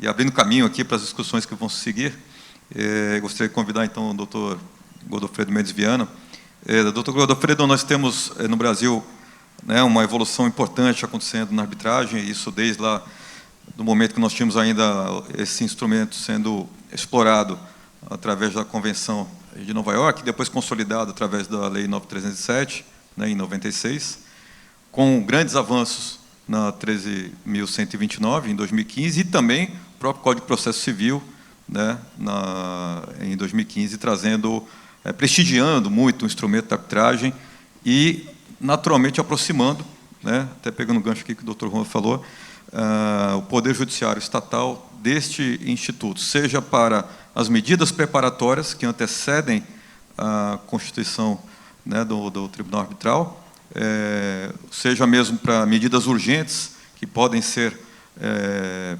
e abrindo caminho aqui para as discussões que vão seguir, gostaria de convidar, então, o doutor Godofredo Mendes Viana. Doutor Godofredo, nós temos no Brasil, né, uma evolução importante acontecendo na arbitragem, isso desde lá do momento que nós tínhamos ainda esse instrumento sendo explorado através da Convenção de Nova York, depois consolidado através da Lei 9.307, né, em 96, com grandes avanços na 13.129, em 2015, e também o próprio Código de Processo Civil, né, em 2015, trazendo, prestigiando muito o instrumento da arbitragem e, naturalmente, aproximando, né, até pegando o gancho aqui que o doutor Juan falou, o Poder Judiciário Estatal deste instituto, seja para as medidas preparatórias que antecedem a constituição, né, do Tribunal Arbitral, seja mesmo para medidas urgentes que podem ser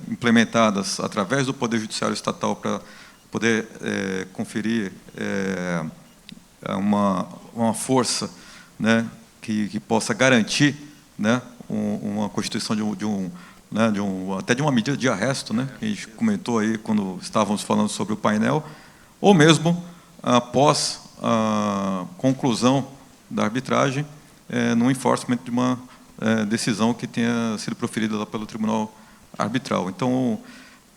implementadas através do Poder Judiciário Estatal para poder conferir uma força, né, que possa garantir, né, uma constituição até de uma medida de arresto, né, que a gente comentou aí quando estávamos falando sobre o painel, ou mesmo após a conclusão da arbitragem, no enforcement de uma decisão que tenha sido proferida lá pelo Tribunal Arbitral. Então,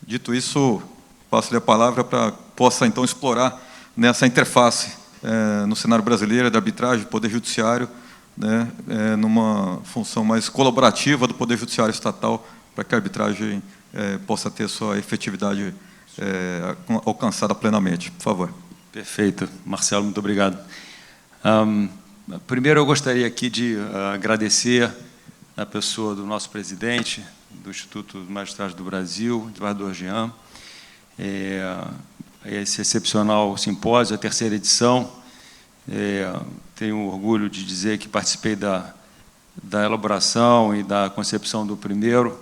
dito isso, passo-lhe a palavra para possa, então, explorar nessa interface no cenário brasileiro da arbitragem, Poder Judiciário, né, numa função mais colaborativa do Poder Judiciário Estatal, para que a arbitragem possa ter sua efetividade alcançada plenamente. Por favor. Perfeito. Marcelo, muito obrigado. Primeiro, eu gostaria aqui de agradecer a pessoa do nosso presidente do Instituto dos Magistrados do Brasil, Eduardo Orgian, esse excepcional simpósio, a terceira edição. Tenho orgulho de dizer que participei da elaboração e da concepção do primeiro,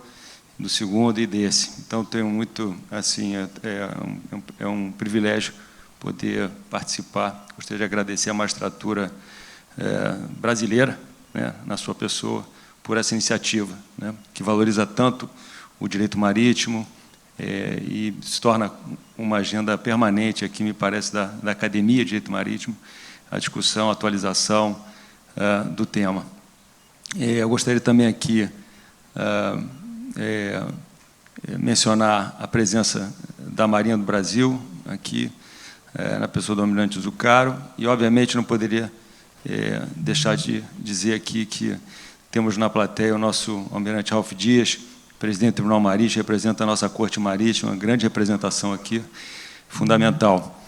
do segundo e desse. Então, tenho muito, assim, é um privilégio poder participar. Gostaria de agradecer a magistratura brasileira, né, na sua pessoa, por essa iniciativa, né, que valoriza tanto o direito marítimo e se torna uma agenda permanente aqui, me parece, da Academia de Direito Marítimo, a discussão, a atualização do tema. Eu gostaria também aqui mencionar a presença da Marinha do Brasil, aqui, na pessoa do Almirante Zucaro, e, obviamente, não poderia deixar de dizer aqui que temos na plateia o nosso Almirante Ralph Dias, presidente do Tribunal Marítimo, representa a nossa Corte Marítima, uma grande representação aqui, fundamental.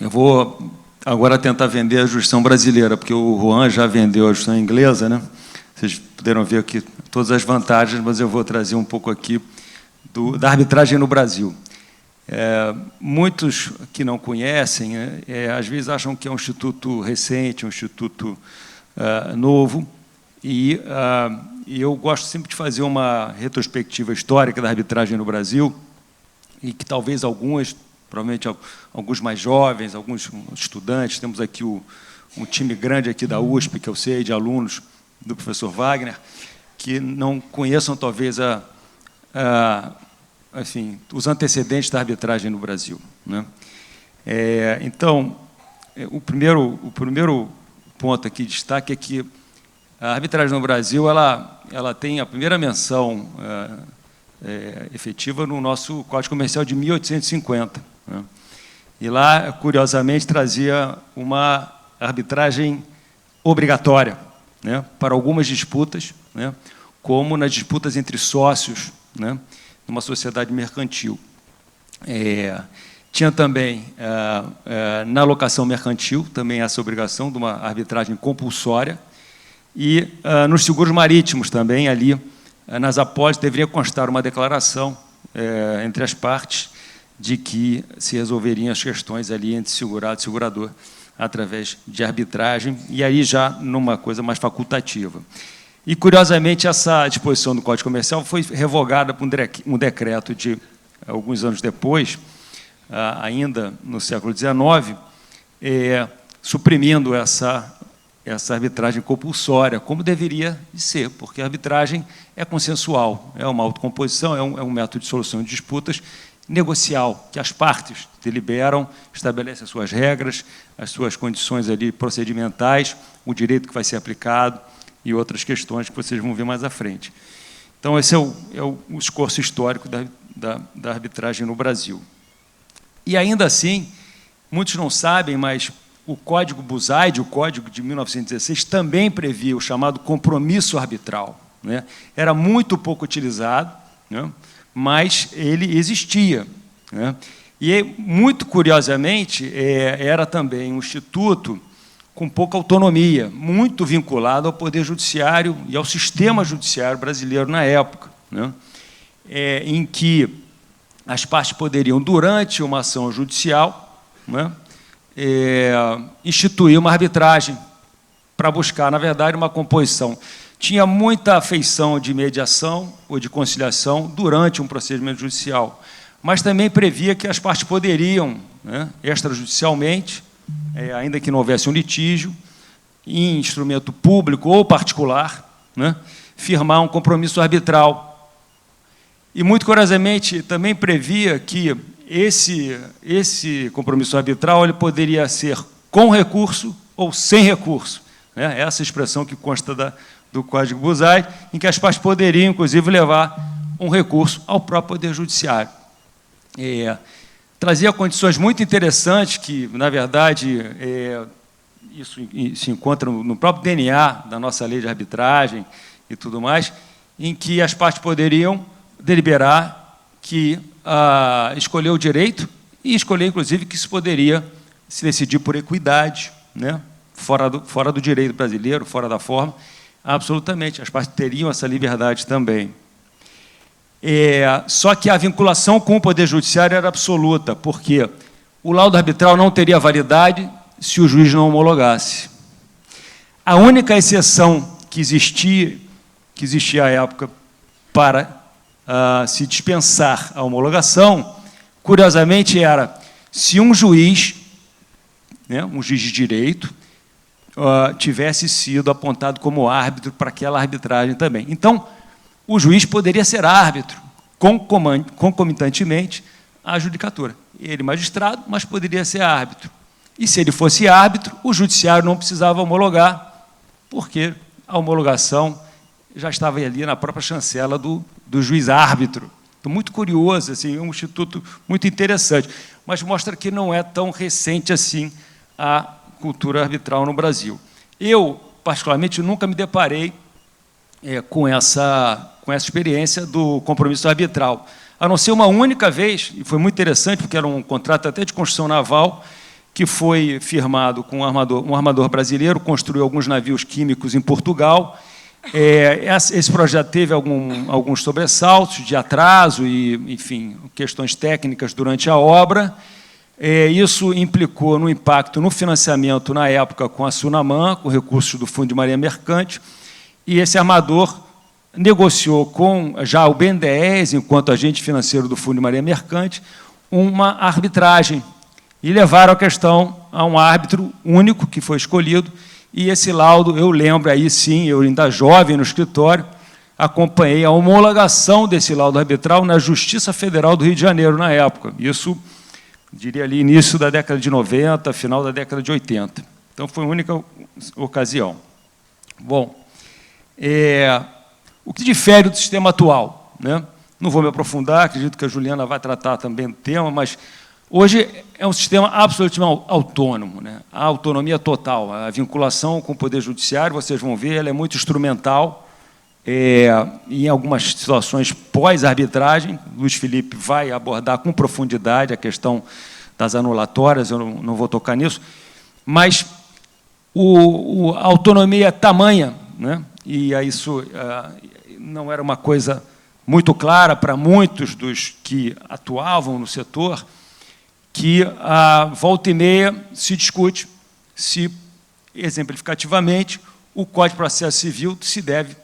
Eu vou agora tentar vender a jurisdição brasileira, porque o Juan já vendeu a jurisdição inglesa, né? Vocês puderam ver aqui todas as vantagens, mas eu vou trazer um pouco aqui da arbitragem no Brasil. Muitos que não conhecem, às vezes acham que é um instituto recente, um instituto novo, e eu gosto sempre de fazer uma retrospectiva histórica da arbitragem no Brasil, e que talvez provavelmente alguns mais jovens, alguns estudantes, temos aqui um time grande aqui da USP, que eu sei, de alunos do professor Wagner, que não conheçam talvez enfim, os antecedentes da arbitragem no Brasil, né? Então, o primeiro ponto aqui de destaque é que a arbitragem no Brasil ela tem a primeira menção efetiva no nosso Código Comercial de 1850, né? E lá, curiosamente, trazia uma arbitragem obrigatória, né, para algumas disputas, né, como nas disputas entre sócios, né, numa sociedade mercantil. Tinha também, na locação mercantil, também essa obrigação de uma arbitragem compulsória, e nos seguros marítimos também, ali, nas apólices, deveria constar uma declaração entre as partes de que se resolveriam as questões ali entre segurado e segurador através de arbitragem, e aí já numa coisa mais facultativa. E, curiosamente, essa disposição do Código Comercial foi revogada por um decreto de alguns anos depois, ainda no século XIX, suprimindo essa essa arbitragem compulsória, como deveria de ser, porque a arbitragem é consensual, é uma autocomposição, é um método de solução de disputas negocial, que as partes deliberam, estabelecem as suas regras, as suas condições ali procedimentais, o direito que vai ser aplicado e outras questões que vocês vão ver mais à frente. Então, esse é o esforço histórico da arbitragem no Brasil. E, ainda assim, muitos não sabem, mas o Código Buzaide, o Código de 1916, também previa o chamado compromisso arbitral, né? Era muito pouco utilizado, né? Mas ele existia, né? E, muito curiosamente, era também um instituto com pouca autonomia, muito vinculado ao Poder Judiciário e ao sistema judiciário brasileiro na época, né? Em que as partes poderiam, durante uma ação judicial, né, instituir uma arbitragem para buscar, na verdade, uma composição. Tinha muita afeição de mediação ou de conciliação durante um procedimento judicial, mas também previa que as partes poderiam, né, extrajudicialmente, ainda que não houvesse um litígio, em instrumento público ou particular, né, firmar um compromisso arbitral. E, muito curiosamente, também previa que esse compromisso arbitral ele poderia ser com recurso ou sem recurso, né? Essa expressão que consta do Código Buzaide, em que as partes poderiam, inclusive, levar um recurso ao próprio Poder Judiciário. Trazia condições muito interessantes que, na verdade, isso se encontra no próprio DNA da nossa lei de arbitragem e tudo mais, em que as partes poderiam deliberar que escolher o direito e escolher, inclusive, que se poderia se decidir por equidade, né? fora do direito brasileiro, fora da forma. Absolutamente, as partes teriam essa liberdade também. Só que a vinculação com o Poder Judiciário era absoluta, porque o laudo arbitral não teria validade se o juiz não homologasse. A única exceção que existia à época para se dispensar a homologação, curiosamente, era se um juiz, né, um juiz de direito, tivesse sido apontado como árbitro para aquela arbitragem também. Então, o juiz poderia ser árbitro, concomitantemente à judicatura. Ele magistrado, mas poderia ser árbitro. E, se ele fosse árbitro, o judiciário não precisava homologar, porque a homologação já estava ali na própria chancela do juiz árbitro. Então, muito curioso, assim, um instituto muito interessante, mas mostra que não é tão recente assim a cultura arbitral no Brasil. Eu, particularmente, nunca me deparei com essa experiência do compromisso arbitral, a não ser uma única vez, e foi muito interessante, porque era um contrato até de construção naval, que foi firmado com um armador brasileiro, construiu alguns navios químicos em Portugal. Esse projeto teve alguns sobressaltos de atraso e, enfim, questões técnicas durante a obra. Isso implicou no impacto no financiamento, na época, com a Sunamã, com recursos do Fundo de Marinha Mercante, e esse armador negociou com já o BNDES, enquanto agente financeiro do Fundo de Marinha Mercante, uma arbitragem, e levaram a questão a um árbitro único que foi escolhido. E esse laudo, eu lembro, aí sim, eu ainda jovem no escritório, acompanhei a homologação desse laudo arbitral na Justiça Federal do Rio de Janeiro, na época. Isso, diria ali, início da década de 90, final da década de 80. Então, foi a única ocasião. Bom, o que difere do sistema atual, né? Não vou me aprofundar, acredito que a Juliana vai tratar também do tema, mas hoje é um sistema absolutamente autônomo, né? A autonomia total, a vinculação com o Poder Judiciário, vocês vão ver, ela é muito instrumental, em algumas situações pós-arbitragem. Luiz Felipe vai abordar com profundidade a questão das anulatórias, eu não vou tocar nisso, mas a autonomia é tamanha, né? E isso não era uma coisa muito clara para muitos dos que atuavam no setor, que a volta e meia se discute se, exemplificativamente, o Código de Processo Civil se deve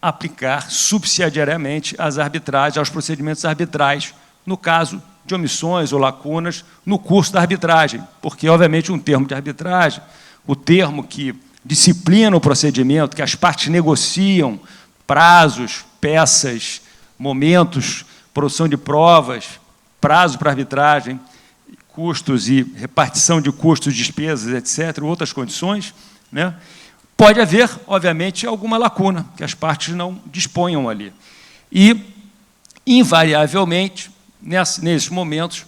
aplicar subsidiariamente às arbitragens, aos procedimentos arbitrais, no caso de omissões ou lacunas no curso da arbitragem, porque, obviamente, um termo de arbitragem, o termo que disciplina o procedimento, que as partes negociam prazos, peças, momentos, produção de provas, prazo para arbitragem, custos e repartição de custos, despesas, etc., outras condições, né? Pode haver, obviamente, alguma lacuna, que as partes não disponham ali. E, invariavelmente, nesses momentos,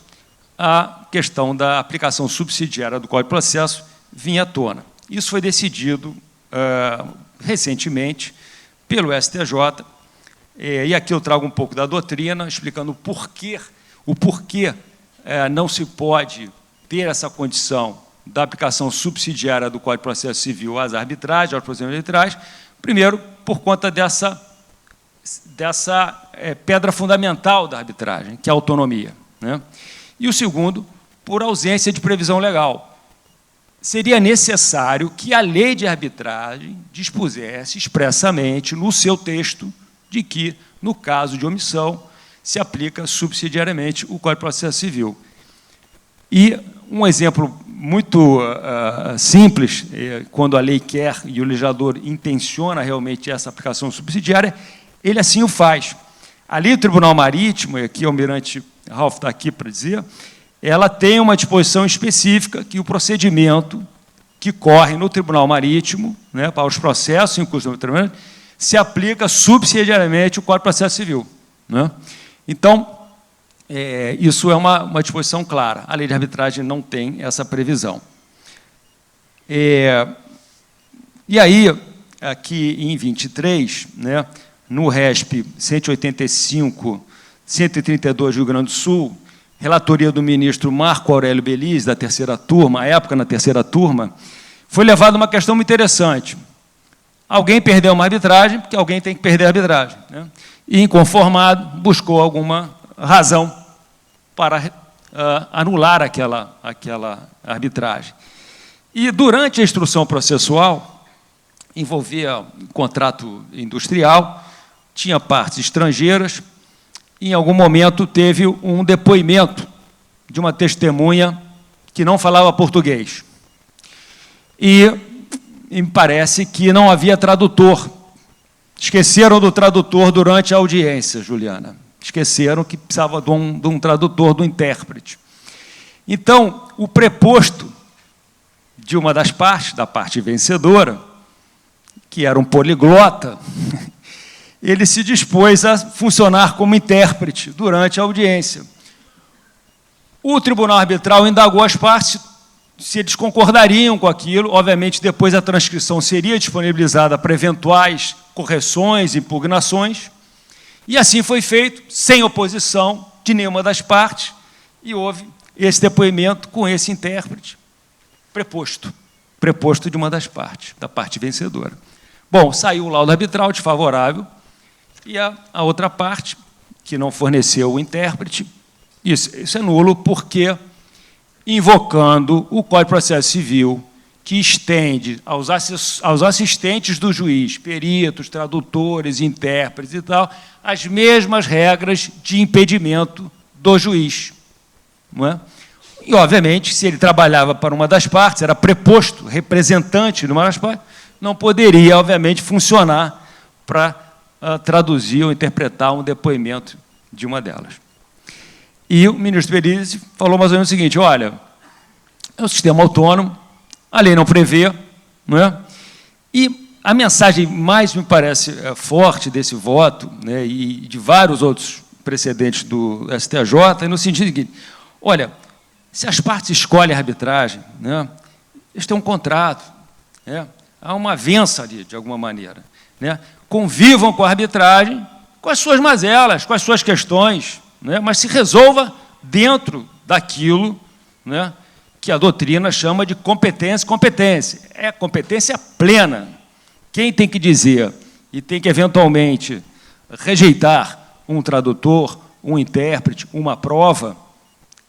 a questão da aplicação subsidiária do Código de Processo vinha à tona. Isso foi decidido recentemente pelo STJ, e aqui eu trago um pouco da doutrina, explicando o porquê não se pode ter essa condição da aplicação subsidiária do Código de Processo Civil às arbitragens, aos procedimentos arbitrais. Primeiro, por conta dessa pedra fundamental da arbitragem, que é a autonomia, né? E o segundo, por ausência de previsão legal. Seria necessário que a lei de arbitragem dispusesse expressamente no seu texto de que, no caso de omissão, se aplica subsidiariamente o Código de Processo Civil. E um exemplo muito simples, quando a lei quer e o legislador intenciona realmente essa aplicação subsidiária, ele assim o faz. A lei do Tribunal Marítimo, e aqui o almirante Ralph está aqui para dizer, ela tem uma disposição específica que o procedimento que corre no Tribunal Marítimo, né, para os processos em curso do tribunal, se aplica subsidiariamente o Código de Processo Civil, né? Então, isso é uma disposição clara. A lei de arbitragem não tem essa previsão. E aí, aqui em 23, né, no RESP 185-132 do Rio Grande do Sul, relatoria do ministro Marco Aurélio Belize, da terceira turma, à época na terceira turma, foi levada uma questão muito interessante. Alguém perdeu uma arbitragem, porque alguém tem que perder a arbitragem, né? E, inconformado, buscou alguma razão para anular aquela arbitragem. E, durante a instrução processual, envolvia um contrato industrial, tinha partes estrangeiras, e, em algum momento, teve um depoimento de uma testemunha que não falava português. E me parece que não havia tradutor. Esqueceram do tradutor durante a audiência, Juliana. Esqueceram que precisava de um tradutor, do intérprete. Então, o preposto de uma das partes, da parte vencedora, que era um poliglota, ele se dispôs a funcionar como intérprete durante a audiência. O tribunal arbitral indagou as partes se eles concordariam com aquilo. Obviamente, depois a transcrição seria disponibilizada para eventuais correções, impugnações, e assim foi feito, sem oposição de nenhuma das partes, e houve esse depoimento com esse intérprete preposto de uma das partes, da parte vencedora. Bom, saiu o laudo arbitral desfavorável, e a outra parte, que não forneceu o intérprete, isso é nulo, porque, invocando o Código de Processo Civil, que estende aos assistentes do juiz, peritos, tradutores, intérpretes e tal, as mesmas regras de impedimento do juiz, não é? E, obviamente, se ele trabalhava para uma das partes, era preposto, representante de uma das partes, não poderia, obviamente, funcionar para traduzir ou interpretar um depoimento de uma delas. E o ministro Belize falou mais ou menos o seguinte: olha, é um sistema autônomo, a lei não prevê, não é? E a mensagem mais me parece forte desse voto, né, e de vários outros precedentes do STJ, é no sentido seguinte: olha, se as partes escolhem a arbitragem, né, eles têm um contrato, né, há uma avença ali, de alguma maneira, né, convivam com a arbitragem, com as suas mazelas, com as suas questões, né, mas se resolva dentro daquilo, né, que a doutrina chama de competência. É competência plena. Quem tem que dizer e tem que, eventualmente, rejeitar um tradutor, um intérprete, uma prova,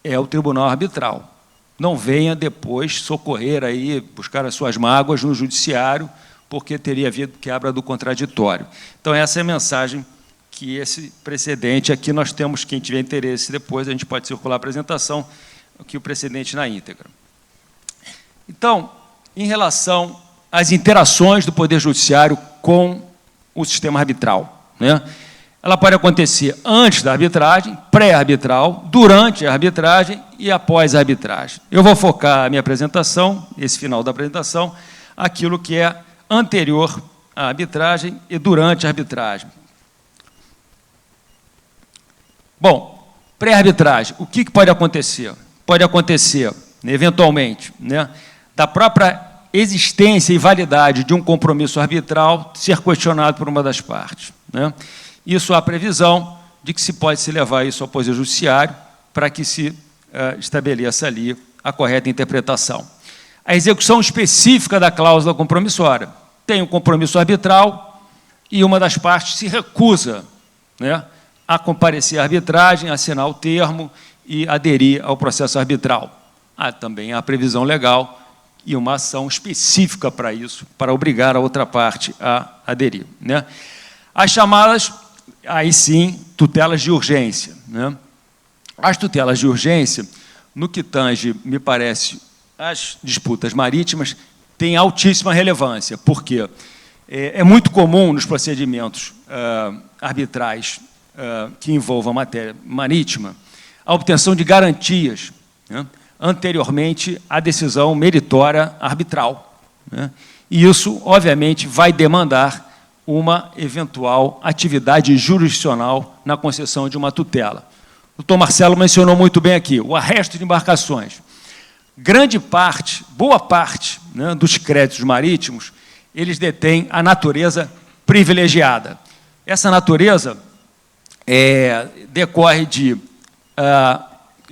é o tribunal arbitral. Não venha depois socorrer aí, buscar as suas mágoas no judiciário, porque teria havido quebra do contraditório. Então, essa é a mensagem que esse precedente aqui nós temos. Quem tiver interesse depois, a gente pode circular a apresentação, aqui o precedente na íntegra. Então, em relação as interações do Poder Judiciário com o sistema arbitral, né? Ela pode acontecer antes da arbitragem, pré-arbitral, durante a arbitragem e após a arbitragem. Eu vou focar a minha apresentação, esse final da apresentação, aquilo que é anterior à arbitragem e durante a arbitragem. Bom, pré-arbitragem, o que pode acontecer? Pode acontecer, eventualmente, né, da própria existência e validade de um compromisso arbitral ser questionado por uma das partes, né? Isso há previsão de que se pode se levar isso ao Poder Judiciário para que se estabeleça ali a correta interpretação. A execução específica da cláusula compromissória. Tem um compromisso arbitral e uma das partes se recusa, né, a comparecer à arbitragem, assinar o termo e aderir ao processo arbitral. Há também a previsão legal e uma ação específica para isso, para obrigar a outra parte a aderir, né? As chamadas, aí sim, tutelas de urgência, né? As tutelas de urgência, no que tange, me parece, as disputas marítimas, têm altíssima relevância, porque é muito comum nos procedimentos arbitrais que envolvam matéria marítima a obtenção de garantias, né, anteriormente à decisão meritória arbitral, né? E isso, obviamente, vai demandar uma eventual atividade jurisdicional na concessão de uma tutela. O doutor Marcelo mencionou muito bem aqui, o arresto de embarcações. Grande parte, boa parte, né, dos créditos marítimos, eles detêm a natureza privilegiada. Essa natureza decorre de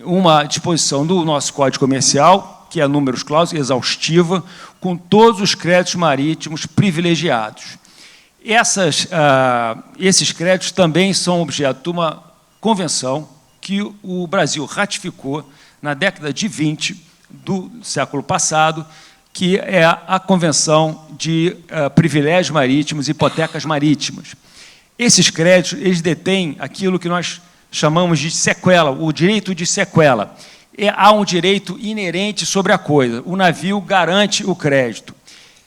uma disposição do nosso Código Comercial, que é números clausos, exaustiva, com todos os créditos marítimos privilegiados. Esses créditos também são objeto de uma convenção que o Brasil ratificou na década de 20 do século passado, que é a Convenção de Privilégios Marítimos e Hipotecas Marítimas. Esses créditos, eles detêm aquilo que nós chamamos de sequela, o direito de sequela. Há um direito inerente sobre a coisa. O navio garante o crédito.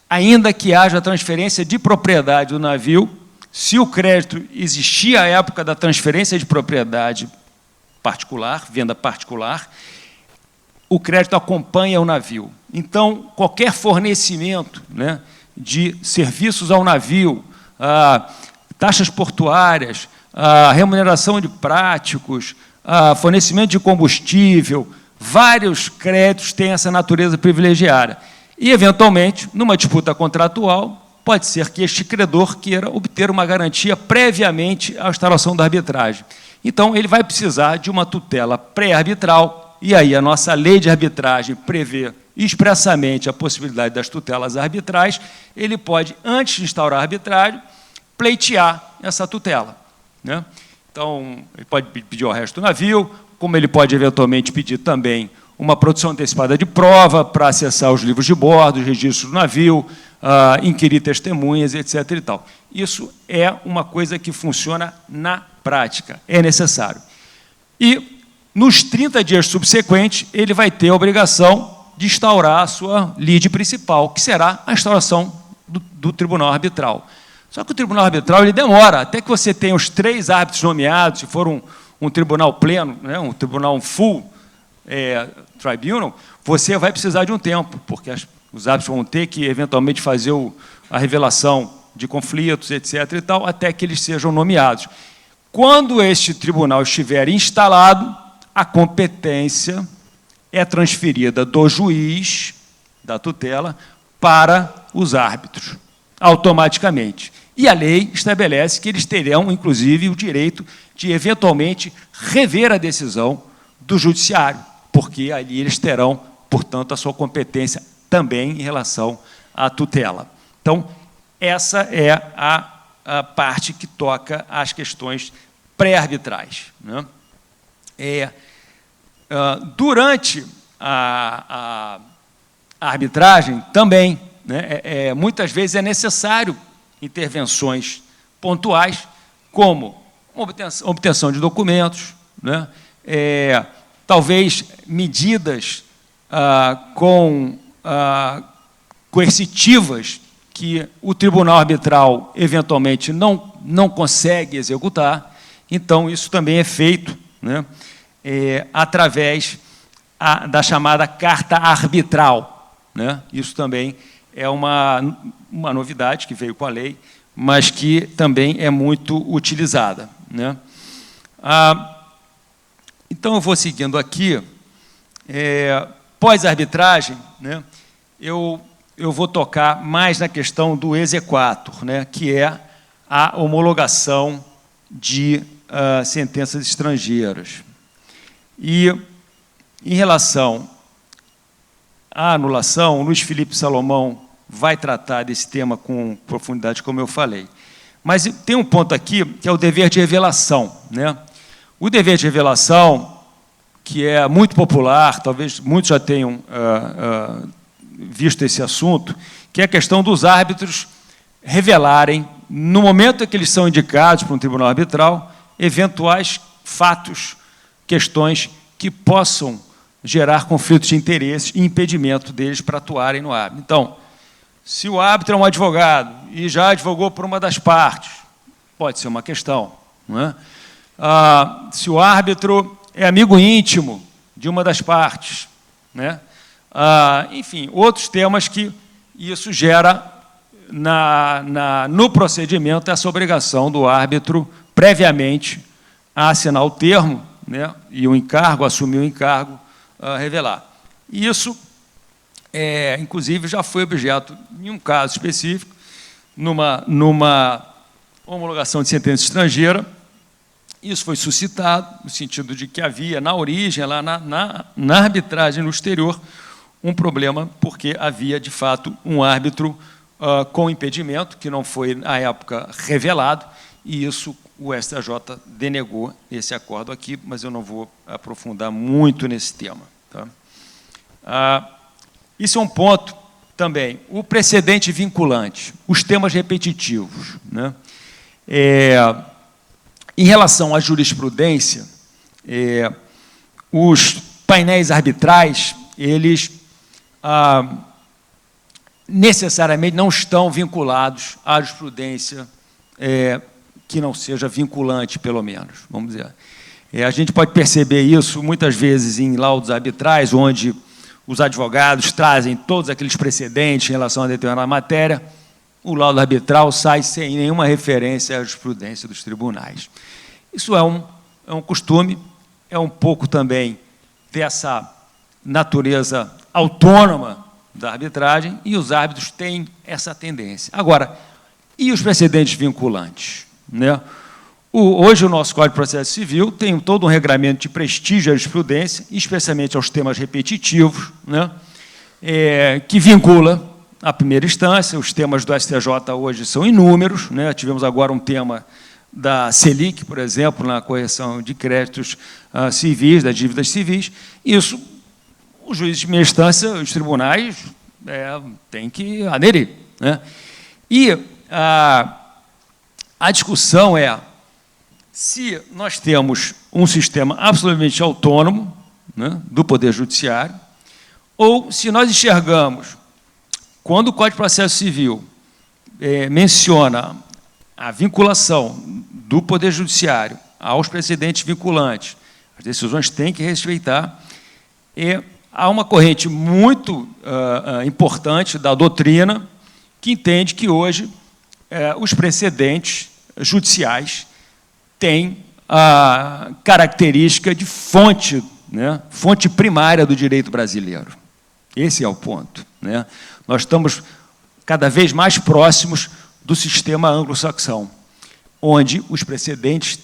Ainda que haja transferência de propriedade do navio, se o crédito existia à época da transferência de propriedade particular, venda particular, o crédito acompanha o navio. Então, qualquer fornecimento, né, de serviços ao navio, taxas portuárias, remuneração de práticos, fornecimento de combustível, vários créditos têm essa natureza privilegiada. E, eventualmente, numa disputa contratual, pode ser que este credor queira obter uma garantia previamente à instauração da arbitragem. Então, ele vai precisar de uma tutela pré-arbitral, e aí a nossa lei de arbitragem prevê expressamente a possibilidade das tutelas arbitrais. Ele pode, antes de instaurar a arbitragem, pleitear essa tutela, né? Então, ele pode pedir o arresto do navio, como ele pode, eventualmente, pedir também uma produção antecipada de prova para acessar os livros de bordo, os registros do navio, inquirir testemunhas, etc. e tal. Isso é uma coisa que funciona na prática, é necessário. E, nos 30 dias subsequentes, ele vai ter a obrigação de instaurar a sua lide principal, que será a instauração do tribunal arbitral. Só que o tribunal arbitral ele demora, até que você tenha os 3 árbitros nomeados, se for um tribunal pleno, né, um tribunal full tribunal, você vai precisar de um tempo, porque os árbitros vão ter que, eventualmente, fazer a revelação de conflitos, etc. e tal, até que eles sejam nomeados. Quando este tribunal estiver instalado, a competência é transferida do juiz da tutela para os árbitros, automaticamente. E a lei estabelece que eles terão, inclusive, o direito de, eventualmente, rever a decisão do judiciário, porque ali eles terão, portanto, a sua competência também em relação à tutela. Então, essa é a parte que toca às questões pré-arbitrais, né? Durante a arbitragem, também, né, muitas vezes é necessário intervenções pontuais, como obtenção de documentos, né, talvez medidas coercitivas que o tribunal arbitral, eventualmente, não consegue executar, então isso também é feito, né, através da chamada carta arbitral, né? Isso também é uma novidade que veio com a lei, mas que também é muito utilizada, né? Então, eu vou seguindo aqui. Pós-arbitragem, né, eu vou tocar mais na questão do exequatur, né, que é a homologação de sentenças estrangeiras. E, em relação à anulação, o Luiz Felipe Salomão vai tratar desse tema com profundidade, como eu falei. Mas tem um ponto aqui, que é o dever de revelação, né? O dever de revelação, que é muito popular, talvez muitos já tenham visto esse assunto, que é a questão dos árbitros revelarem, no momento em que eles são indicados para um tribunal arbitral, eventuais fatos, questões que possam gerar conflitos de interesse e impedimento deles para atuarem no árbitro. Então, se o árbitro é um advogado e já advogou por uma das partes, pode ser uma questão, não é? Se o árbitro é amigo íntimo de uma das partes, né? Enfim, outros temas que isso gera no procedimento, essa obrigação do árbitro, previamente, a assinar o termo, né, e o encargo, assumir o encargo, revelar. E isso, inclusive, já foi objeto, em um caso específico, numa homologação de sentença estrangeira. Isso foi suscitado no sentido de que havia, na origem, lá na arbitragem no exterior, um problema, porque havia, de fato, um árbitro com impedimento, que não foi, na época, revelado, e isso o STJ denegou esse acordo aqui, mas eu não vou aprofundar muito nesse tema. Tá? Isso é um ponto também. O precedente vinculante, os temas repetitivos, né? Em relação à jurisprudência, os painéis arbitrais, eles necessariamente não estão vinculados à jurisprudência que não seja vinculante, pelo menos, vamos dizer. A gente pode perceber isso muitas vezes em laudos arbitrais, onde os advogados trazem todos aqueles precedentes em relação a determinada matéria, o laudo arbitral sai sem nenhuma referência à jurisprudência dos tribunais. Isso é um costume, é um pouco também dessa natureza autônoma da arbitragem, e os árbitros têm essa tendência. Agora, e os precedentes vinculantes, né? Hoje, o nosso Código de Processo Civil tem todo um regramento de prestígio à jurisprudência, especialmente aos temas repetitivos, né? Que vincula a primeira instância. Os temas do STJ hoje são inúmeros, né? Tivemos agora um tema da Selic, por exemplo, na correção de créditos civis, das dívidas civis. Isso, os juízes de primeira instância, os tribunais, têm que aderir, né? E a discussão é se nós temos um sistema absolutamente autônomo, né, do Poder Judiciário, ou se nós enxergamos, quando o Código de Processo Civil menciona a vinculação do Poder Judiciário aos precedentes vinculantes, as decisões têm que respeitar, há uma corrente muito importante da doutrina que entende que hoje os precedentes judiciais têm a característica de fonte, né, fonte primária do direito brasileiro. Esse é o ponto, né? Nós estamos cada vez mais próximos do sistema anglo-saxão, onde os precedentes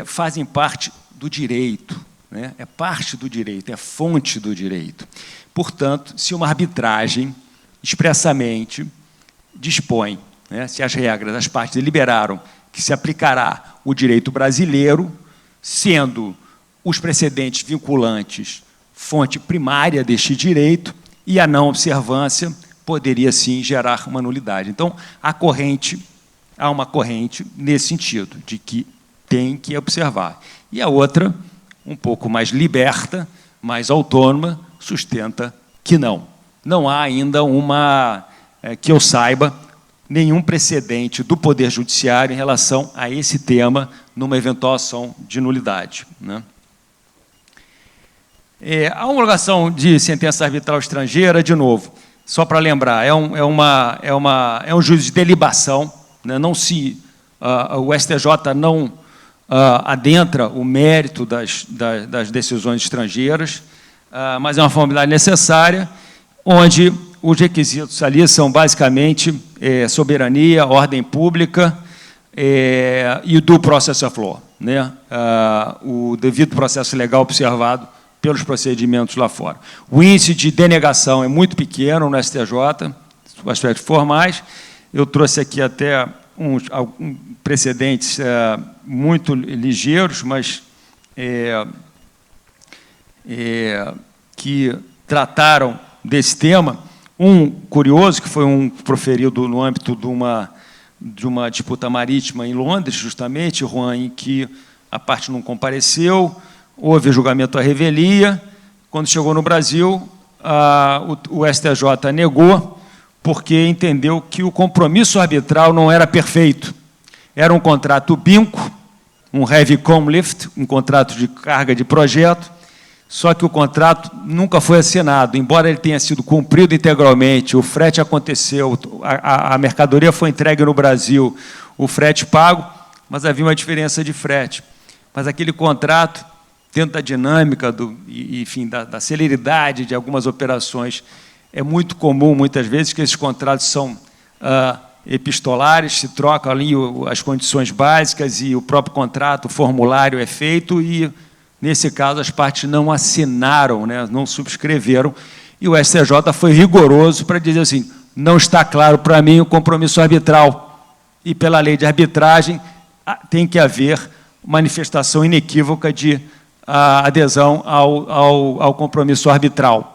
fazem parte do direito, né? É parte do direito, é fonte do direito. Portanto, se uma arbitragem expressamente dispõe, né, se as regras das partes deliberaram que se aplicará o direito brasileiro, sendo os precedentes vinculantes fonte primária deste direito, e a não observância poderia, sim, gerar uma nulidade. Então, há uma corrente nesse sentido, de que tem que observar. E a outra, um pouco mais liberta, mais autônoma, sustenta que não. Não há ainda que eu saiba, nenhum precedente do Poder Judiciário em relação a esse tema numa eventual ação de nulidade, né? A homologação de sentença arbitral estrangeira, de novo, só para lembrar, é um juízo de delibação, né? O STJ não adentra o mérito das decisões estrangeiras, mas é uma formalidade necessária, onde os requisitos ali são basicamente soberania, ordem pública e o due process of law, né? O devido processo legal observado pelos procedimentos lá fora. O índice de denegação é muito pequeno no STJ, aspectos formais. Eu trouxe aqui até precedentes muito ligeiros, mas que trataram desse tema. Um curioso, que foi proferido no âmbito de uma disputa marítima em Londres, justamente, Juan, em que a parte não compareceu, houve julgamento à revelia. Quando chegou no Brasil, o STJ negou, porque entendeu que o compromisso arbitral não era perfeito. Era um contrato BINCO, um Heavy Com Lift, um contrato de carga de projeto, só que o contrato nunca foi assinado, embora ele tenha sido cumprido integralmente, o frete aconteceu, a mercadoria foi entregue no Brasil, o frete pago, mas havia uma diferença de frete. Mas aquele contrato, dentro da dinâmica, enfim, da celeridade de algumas operações, é muito comum, muitas vezes, que esses contratos são epistolares, se trocam ali as condições básicas e o próprio contrato, o formulário é feito e, nesse caso, as partes não assinaram, né, não subscreveram, e o STJ foi rigoroso para dizer assim, não está claro para mim o compromisso arbitral, e pela lei de arbitragem tem que haver manifestação inequívoca de adesão ao compromisso arbitral,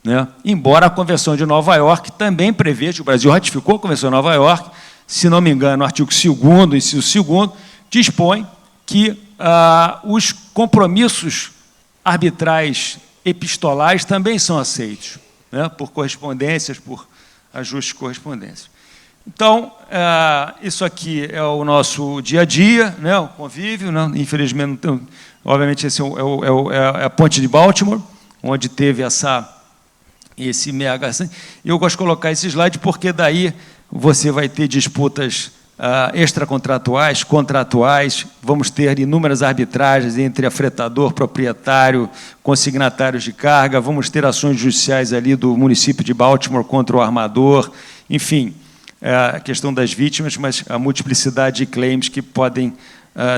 né? Embora a Convenção de Nova York também preveja, o Brasil ratificou a Convenção de Nova York, se não me engano, o artigo 2º, inciso 2º, dispõe que os compromissos arbitrais epistolares também são aceitos, né, por correspondências, por ajustes de correspondência. Então, isso aqui é o nosso dia a dia, né, o convívio, né, infelizmente, não tem, obviamente, esse é a ponte de Baltimore, onde teve esse mega... Eu gosto de colocar esse slide porque daí você vai ter disputas extracontratuais, contratuais, vamos ter inúmeras arbitragens entre afretador, proprietário, consignatários de carga, vamos ter ações judiciais ali do município de Baltimore contra o armador, enfim, a questão das vítimas, mas a multiplicidade de claims que podem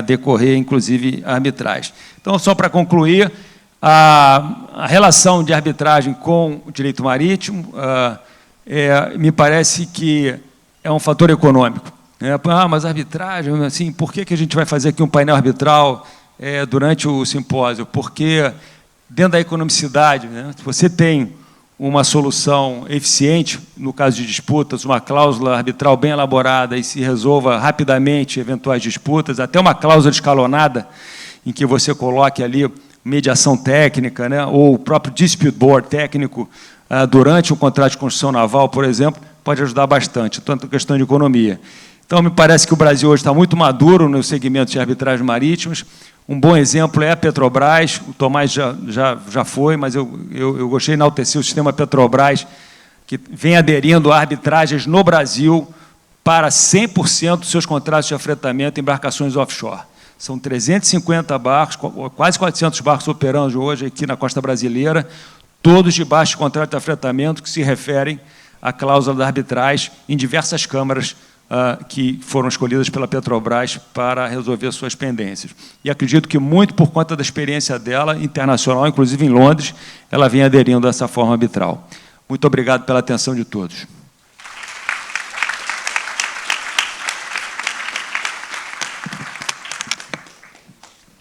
decorrer, inclusive, arbitrais. Então, só para concluir, a relação de arbitragem com o direito marítimo me parece que é um fator econômico. Mas a arbitragem, assim, por que a gente vai fazer aqui um painel arbitral durante o simpósio? Porque, dentro da economicidade, né, se você tem uma solução eficiente, no caso de disputas, uma cláusula arbitral bem elaborada e se resolva rapidamente eventuais disputas, até uma cláusula escalonada, em que você coloque ali mediação técnica, né, ou o próprio dispute board técnico, durante um contrato de construção naval, por exemplo, pode ajudar bastante, tanto a questão de economia. Então, me parece que o Brasil hoje está muito maduro no segmento de arbitragens marítimas. Um bom exemplo é a Petrobras, o Tomás já foi, mas eu gostei de enaltecer o sistema Petrobras, que vem aderindo a arbitragens no Brasil para 100% dos seus contratos de afretamento em embarcações offshore. São 350 barcos, quase 400 barcos operando hoje aqui na costa brasileira, todos debaixo de contrato de afretamento que se referem à cláusula da arbitragem em diversas câmaras que foram escolhidas pela Petrobras para resolver suas pendências. E acredito que, muito por conta da experiência dela, internacional, inclusive em Londres, ela vem aderindo a essa forma arbitral. Muito obrigado pela atenção de todos.